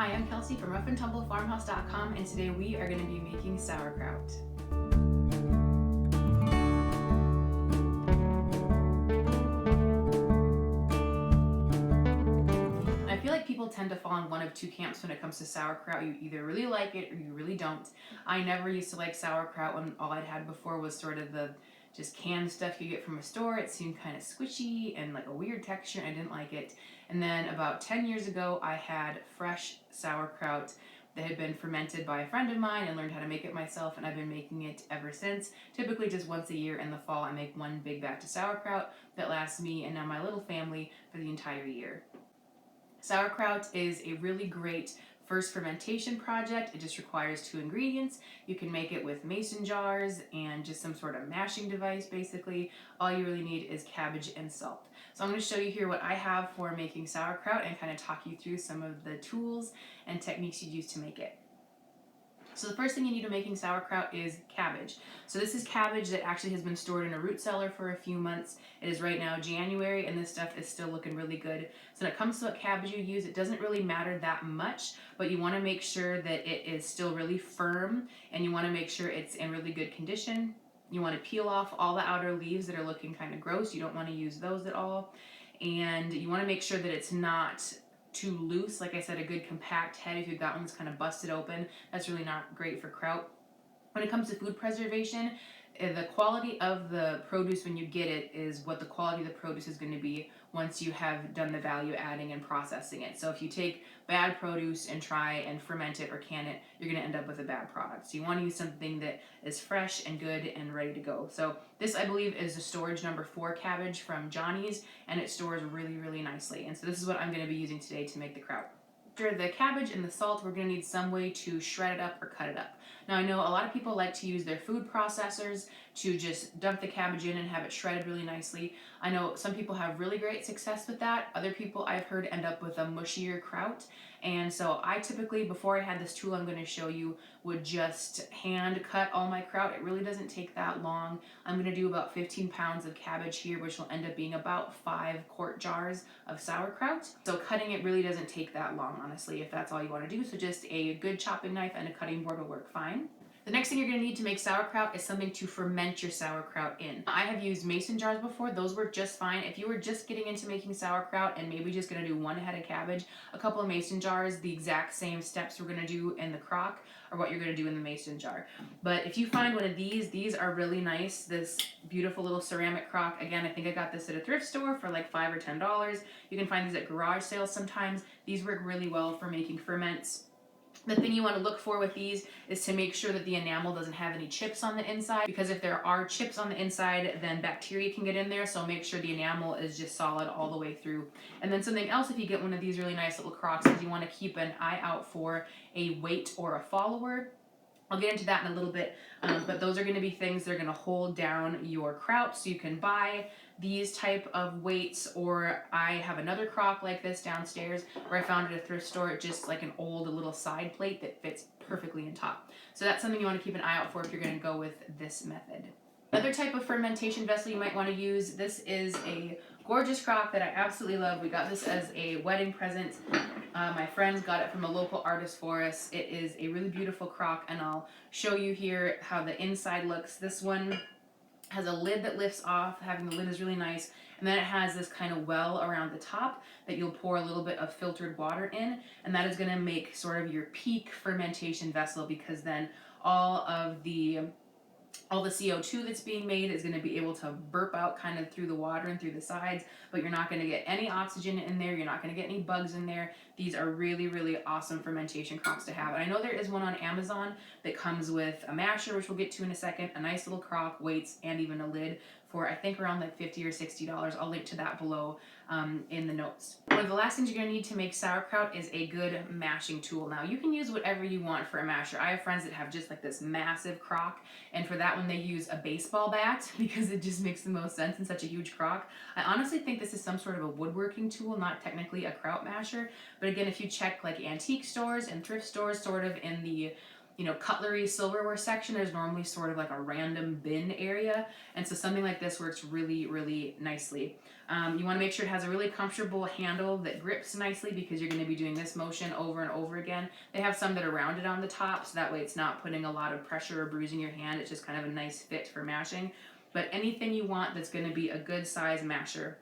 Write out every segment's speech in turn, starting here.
Hi, I'm Kelsey from RoughAndTumbleFarmhouse.com, and today we are going to be making sauerkraut. I feel like people tend to fall in one of two camps when it comes to sauerkraut. You either really like it or you really don't. I never used to like sauerkraut when all I'd had before was sort of the just canned stuff you get from a store. It seemed kind of squishy and like a weird texture, and I didn't like it. And then about 10 years ago, I had fresh sauerkraut that had been fermented by a friend of mine and learned how to make it myself, and I've been making it ever since. Typically just once a year in the fall, I make one big batch of sauerkraut that lasts me and now my little family for the entire year. Sauerkraut is a really great first fermentation project. It just requires 2 ingredients. You can make it with mason jars and just some sort of mashing device basically. All you really need is cabbage and salt. So I'm going to show you here what I have for making sauerkraut and kind of talk you through some of the tools and techniques you'd use to make it. So the first thing you need to making sauerkraut is cabbage. So this is cabbage that actually has been stored in a root cellar for a few months. It is right now January and this stuff is still looking really good. So when it comes to what cabbage you use, it doesn't really matter that much, but you want to make sure that it is still really firm and you want to make sure it's in really good condition. You want to peel off all the outer leaves that are looking kind of gross. You don't want to use those at all. And you want to make sure that it's not too loose. Like I said, a good compact head. If you've got one that's kind of busted open, that's really not great for kraut. When it comes to food preservation, the quality of the produce when you get it is what the quality of the produce is going to be once you have done the value adding and processing it. So if you take bad produce and try and ferment it or can it, you're going to end up with a bad product. So you want to use something that is fresh and good and ready to go. So this, I believe, is the storage number 4 cabbage from Johnny's, and it stores really, really nicely. And so this is what I'm going to be using today to make the kraut. After the cabbage and the salt, we're going to need some way to shred it up or cut it up. Now I know a lot of people like to use their food processors to just dump the cabbage in and have it shredded really nicely. I know some people have really great success with that. Other people I've heard end up with a mushier kraut. And so I typically, before I had this tool I'm going to show you, would just hand cut all my kraut. It really doesn't take that long. I'm going to do about 15 pounds of cabbage here, which will end up being about 5 quart jars of sauerkraut. So cutting it really doesn't take that long, honestly, if that's all you want to do. So just a good chopping knife and a cutting board will work fine. The next thing you're going to need to make sauerkraut is something to ferment your sauerkraut in. I have used mason jars before. Those work just fine. If you were just getting into making sauerkraut and maybe just going to do 1 head of cabbage, a couple of mason jars, the exact same steps we're going to do in the crock are what you're going to do in the mason jar. But if you find one of these are really nice. This beautiful little ceramic crock. Again, I think I got this at a thrift store for like $5 or $10. You can find these at garage sales sometimes. These work really well for making ferments. The thing you want to look for with these is to make sure that the enamel doesn't have any chips on the inside, because if there are chips on the inside, then bacteria can get in there, so make sure the enamel is just solid all the way through. And then something else, if you get one of these really nice little crocks, is you want to keep an eye out for a weight or a follower. I'll get into that in a little bit, but those are going to be things that are going to hold down your kraut. So you can buy these type of weights, or I have another crock like this downstairs where I found at a thrift store. It's just like an old little side plate that fits perfectly in top. So that's something you want to keep an eye out for if you're going to go with this method. Another type of fermentation vessel you might want to use, this is a gorgeous crock that I absolutely love. We got this as a wedding present. My friends got it from a local artist for us. It is a really beautiful crock, and I'll show you here how the inside looks. This one has a lid that lifts off. Having the lid is really nice. And then it has this kind of well around the top that you'll pour a little bit of filtered water in, and that is going to make sort of your peak fermentation vessel, because then all the CO2 that's being made is going to be able to burp out kind of through the water and through the sides, but you're not going to get any oxygen in there. You're not going to get any bugs in there. These are really, really awesome fermentation crocks to have. And I know there is one on Amazon that comes with a masher, which we'll get to in a second, a nice little crock, weights, and even a lid for I think around like $50 or $60. I'll link to that below in the notes. One of the last things you're going to need to make sauerkraut is a good mashing tool. Now you can use whatever you want for a masher. I have friends that have just like this massive crock, and for that one they use a baseball bat because it just makes the most sense in such a huge crock. I honestly think this is some sort of a woodworking tool, not technically a kraut masher, but again, if you check like antique stores and thrift stores sort of in the cutlery, silverware section, there's normally sort of like a random bin area. And so something like this works really, really nicely. You want to make sure it has a really comfortable handle that grips nicely because you're going to be doing this motion over and over again. They have some that are rounded on the top, so that way it's not putting a lot of pressure or bruising your hand. It's just kind of a nice fit for mashing. But anything you want that's going to be a good size masher.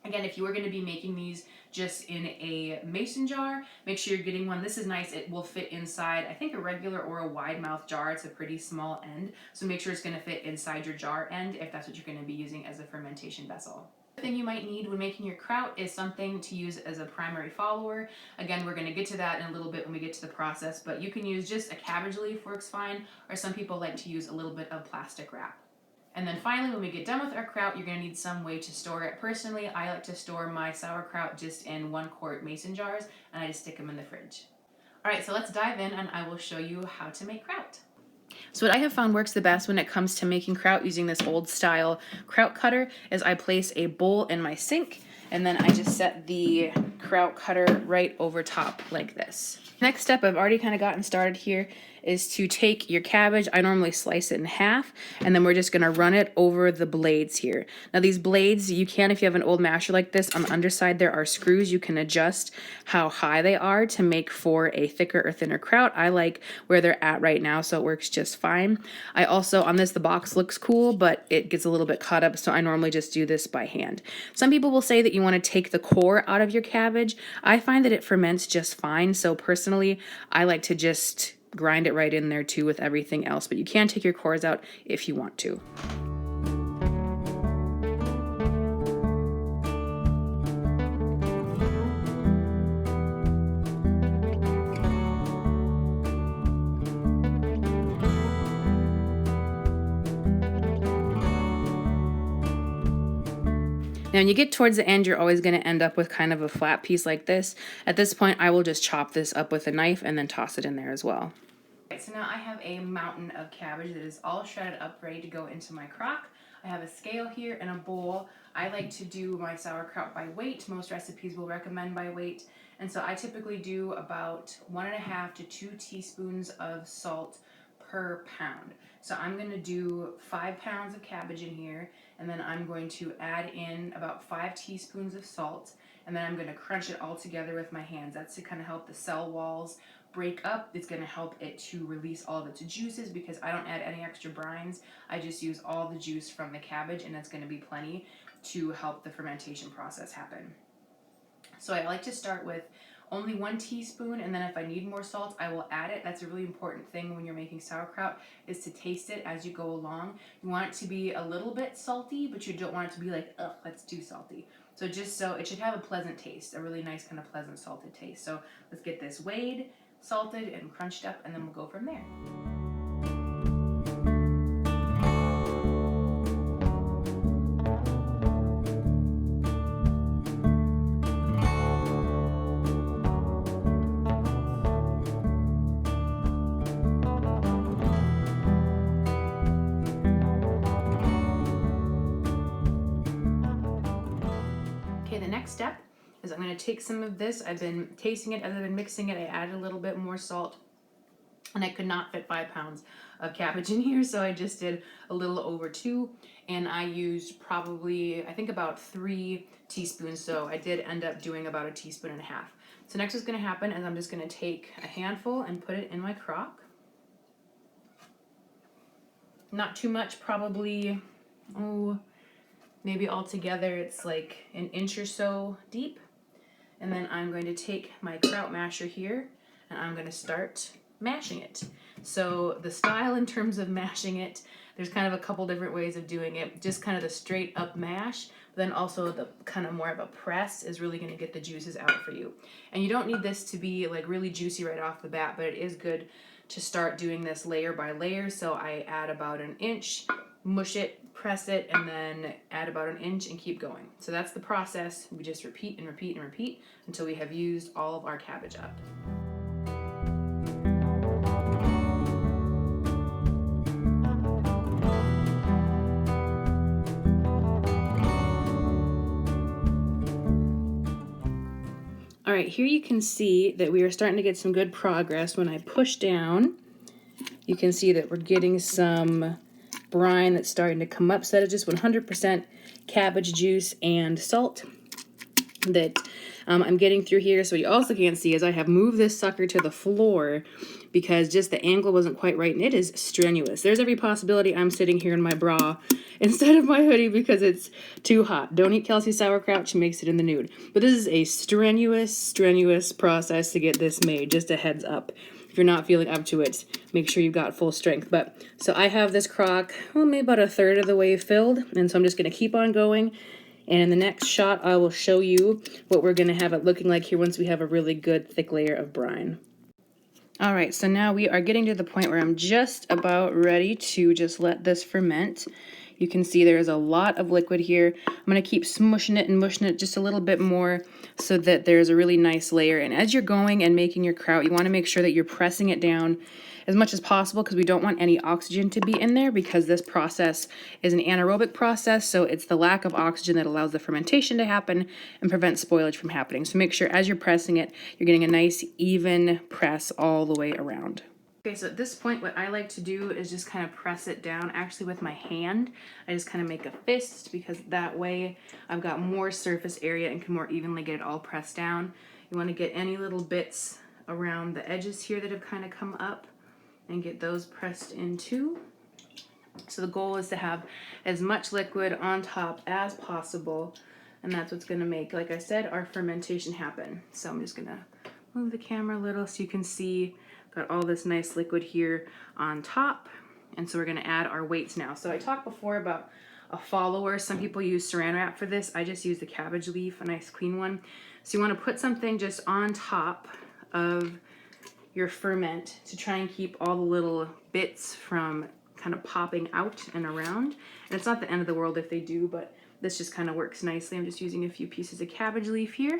Again, if you are going to be making these just in a mason jar, make sure you're getting one. This is nice. It will fit inside, I think, a regular or a wide mouth jar. It's a pretty small end. So make sure it's going to fit inside your jar end if that's what you're going to be using as a fermentation vessel. The thing you might need when making your kraut is something to use as a primary follower. Again, we're going to get to that in a little bit when we get to the process, but you can use just a cabbage leaf works fine, or some people like to use a little bit of plastic wrap. And then finally, when we get done with our kraut, you're going to need some way to store it. Personally, I like to store my sauerkraut just in 1-quart mason jars, and I just stick them in the fridge. All right, so let's dive in, and I will show you how to make kraut. So what I have found works the best when it comes to making kraut using this old style kraut cutter is I place a bowl in my sink, and then I just set the kraut cutter right over top like this. Next step, I've already kind of gotten started here, is to take your cabbage. I normally slice it in half, and then we're just going to run it over the blades here. Now these blades, you can, if you have an old masher like this, on the underside there are screws. You can adjust how high they are to make for a thicker or thinner kraut. I like where they're at right now, so it works just fine. I also, on this, the box looks cool, but it gets a little bit cut up, so I normally just do this by hand. Some people will say that you want to take the core out of your cabbage. I find that it ferments just fine, so personally, I like to just grind it right in there too with everything else, but you can take your cores out if you want to. Now, when you get towards the end, you're always going to end up with kind of a flat piece like this. At this point, I will just chop this up with a knife and then toss it in there as well. Okay, so now I have a mountain of cabbage that is all shredded up, ready to go into my crock. I have a scale here and a bowl. I like to do my sauerkraut by weight. Most recipes will recommend by weight. And so I typically do about 1.5 to 2 teaspoons of salt per pound. So I'm going to do 5 pounds of cabbage in here, and then I'm going to add in about 5 teaspoons of salt, and then I'm going to crunch it all together with my hands. That's to kind of help the cell walls break up. It's going to help it to release all of its juices because I don't add any extra brines. I just use all the juice from the cabbage, and that's going to be plenty to help the fermentation process happen. So I like to start with only 1 teaspoon, and then if I need more salt, I will add it. That's a really important thing when you're making sauerkraut, is to taste it as you go along. You want it to be a little bit salty, but you don't want it to be like, ugh, that's too salty. So just so it should have a pleasant taste, a really nice kind of pleasant salted taste. So let's get this weighed, salted, and crunched up, and then we'll go from there. Step is I'm going to take some of this. I've been tasting it as I've been mixing it. I added a little bit more salt, and I could not fit 5 pounds of cabbage in here, so I just did a little over 2, and I used probably, I think, about 3 teaspoons, so I did end up doing about 1.5 teaspoons. So next what's going to happen is I'm just going to take a handful and put it in my crock. Not too much, probably, maybe altogether it's like 1 inch or so deep. And then I'm going to take my kraut masher here, and I'm going to start mashing it. So the style in terms of mashing it, there's kind of a couple different ways of doing it. Just kind of the straight up mash, but then also the kind of more of a press is really going to get the juices out for you. And you don't need this to be like really juicy right off the bat, but it is good to start doing this layer by layer. So I add about 1 inch, mush it, press it, and then add about 1 inch and keep going. So that's the process. We just repeat and repeat and repeat until we have used all of our cabbage up. All right, here you can see that we are starting to get some good progress when I push down you can see that we're getting some brine that's starting to come up. So that is just 100% cabbage juice and salt that I'm getting through here. So what you also can't see is I have moved this sucker to the floor because just the angle wasn't quite right, and it is strenuous. There's every possibility I'm sitting here in my bra instead of my hoodie because it's too hot. Don't eat Kelsey sauerkraut, she makes it in the nude. But this is a strenuous process to get this made, just a heads up. If you're not feeling up to it, make sure you've got full strength. But so I have this crock, well, maybe about a third of the way filled, and so I'm just gonna keep on going. And in the next shot, I will show you what we're gonna have it looking like here once we have a really good thick layer of brine. All right, so now we are getting to the point where I'm just about ready to just let this ferment. You can see there's a lot of liquid here. I'm gonna keep smushing it and mushing it just a little bit more so that there's a really nice layer. And as you're going and making your kraut, you wanna make sure that you're pressing it down as much as possible because we don't want any oxygen to be in there because this process is an anaerobic process, so it's the lack of oxygen that allows the fermentation to happen and prevents spoilage from happening. So make sure as you're pressing it, you're getting a nice even press all the way around. Okay, so at this point, what I like to do is just kind of press it down, actually with my hand. I just kind of make a fist because that way I've got more surface area and can more evenly get it all pressed down. You want to get any little bits around the edges here that have kind of come up and get those pressed in too. So the goal is to have as much liquid on top as possible, and that's what's going to make, like I said, our fermentation happen. So I'm just going to move the camera a little so you can see got all this nice liquid here on top. And so we're going to add our weights now. So I talked before about a follower. Some people use saran wrap for this. I just use the cabbage leaf, a nice clean one. So you want to put something just on top of your ferment to try and keep all the little bits from kind of popping out and around. And it's not the end of the world if they do, but this just kind of works nicely. I'm just using a few pieces of cabbage leaf here.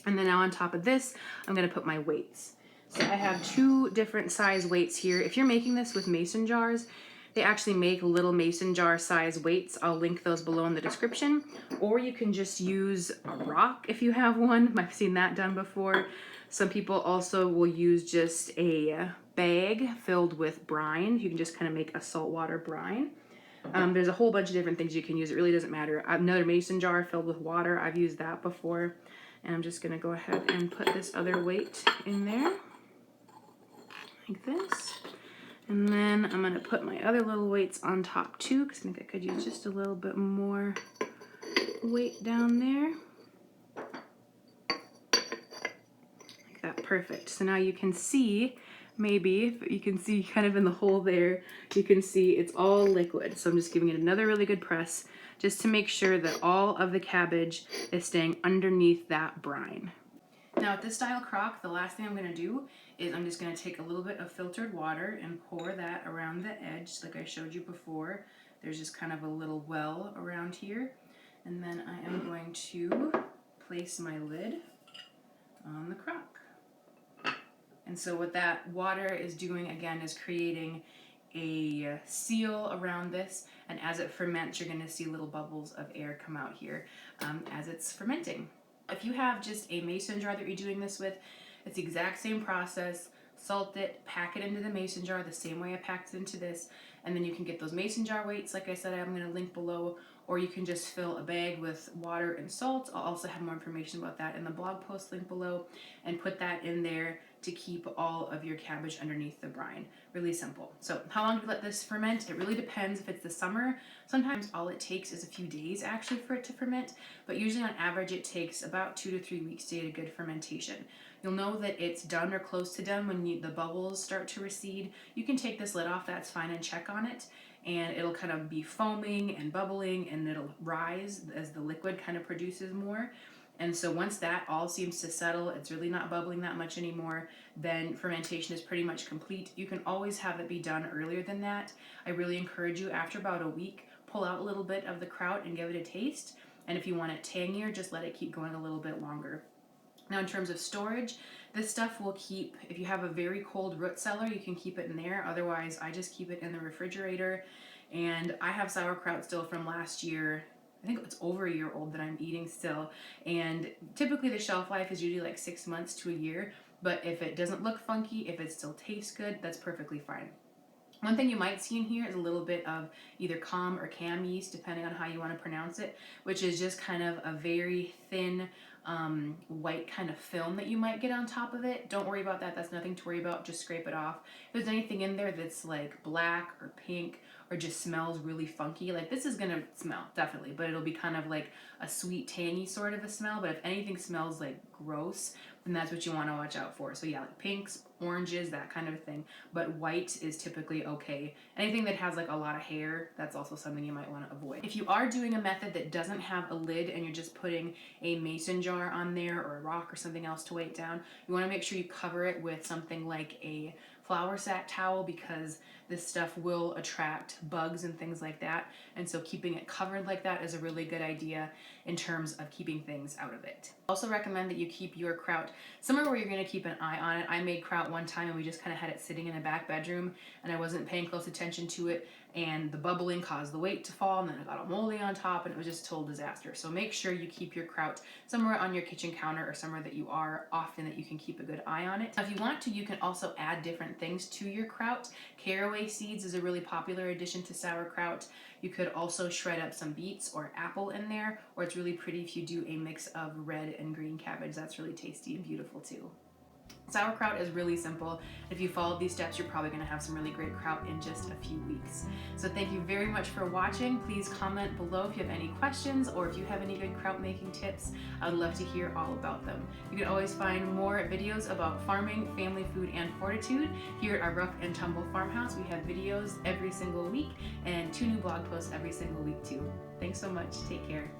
And then now on top of this, I'm going to put my weights. So I have 2 different size weights here. If you're making this with mason jars, they actually make little mason jar size weights. I'll link those below in the description. Or you can just use a rock if you have one. I've seen that done before. Some people also will use just a bag filled with brine. You can just kind of make a saltwater brine. There's a whole bunch of different things you can use. It really doesn't matter. Another mason jar filled with water. I've used that before. And I'm just going to go ahead and put this other weight in there like this. And then I'm going to put my other little weights on top too because I think I could use just a little bit more weight down there. Like that, perfect. So now you can see, maybe, you can see kind of in the hole there, you can see it's all liquid. So I'm just giving it another really good press just to make sure that all of the cabbage is staying underneath that brine. Now with this style crock, the last thing I'm going to do is I'm just going to take a little bit of filtered water and pour that around the edge like I showed you before. There's just kind of a little well around here. And then I am going to place my lid on the crock. And so what that water is doing again is creating a seal around this, and as it ferments you're going to see little bubbles of air come out here as it's fermenting. If you have just a mason jar that you're doing this with, it's the exact same process. Salt it, pack it into the mason jar the same way I packed it into this, and then you can get those mason jar weights like I said I'm going to link below, or you can just fill a bag with water and salt. I'll also have more information about that in the blog post link below, and put that in there to keep all of your cabbage underneath the brine. Really simple. So how long do you let this ferment? It really depends. If it's the summer, sometimes all it takes is a few days actually for it to ferment, but usually on average it takes about 2 to 3 weeks to get a good fermentation. You'll know that it's done or close to done when the bubbles start to recede. You can take this lid off, that's fine, and check on it, and it'll kind of be foaming and bubbling, and it'll rise as the liquid kind of produces more. And so once that all seems to settle, it's really not bubbling that much anymore, then fermentation is pretty much complete. You can always have it be done earlier than that. I really encourage you, after about a week, pull out a little bit of the kraut and give it a taste. And if you want it tangier, just let it keep going a little bit longer. Now in terms of storage, this stuff will keep, if you have a very cold root cellar, you can keep it in there. Otherwise, I just keep it in the refrigerator. And I have sauerkraut still from last year. I think it's over a year old that I'm eating still. And typically the shelf life is usually like 6 months to a year. but if it doesn't look funky, if it still tastes good, that's perfectly fine. One thing you might see in here is a little bit of either calm or cam yeast, depending on how you want to pronounce it, which is just kind of a very thin white kind of film that you might get on top of it. Don't worry about that. That's nothing to worry about. Just scrape it off. If there's anything in there that's like black or pink or just smells really funky, like this is going to smell, definitely, but it'll be kind of like a sweet, tangy sort of a smell. But if anything smells like gross, then that's what you want to watch out for. So yeah, like pinks, oranges, that kind of thing. But white is typically okay. Anything that has like a lot of hair, that's also something you might want to avoid. If you are doing a method that doesn't have a lid and you're just putting a mason jar on there or a rock or something else to weigh it down, you want to make sure you cover it with something like a flour sack towel, because this stuff will attract bugs and things like that. And so keeping it covered like that is a really good idea in terms of keeping things out of it. Also recommend that you keep your kraut somewhere where you're going to keep an eye on it. I made kraut one time and we just kind of had it sitting in a back bedroom and I wasn't paying close attention to it, and the bubbling caused the weight to fall, and then it got all moldy on top, and it was just a total disaster. So make sure you keep your kraut somewhere on your kitchen counter or somewhere that you are often, that you can keep a good eye on it. Now, if you want to, you can also add different things to your kraut. Caraway seeds is a really popular addition to sauerkraut. You could also shred up some beets or apple in there, or it's really pretty if you do a mix of red and green cabbage. That's really tasty and beautiful too. Sauerkraut is really simple. If you follow these steps, you're probably going to have some really great kraut in just a few weeks. So thank you very much for watching. Please comment below if you have any questions or if you have any good kraut making tips. I would love to hear all about them. You can always find more videos about farming, family food, and fortitude here at our Rough and Tumble Farmhouse. We have videos every single week and 2 new blog posts every single week too. Thanks so much. Take care.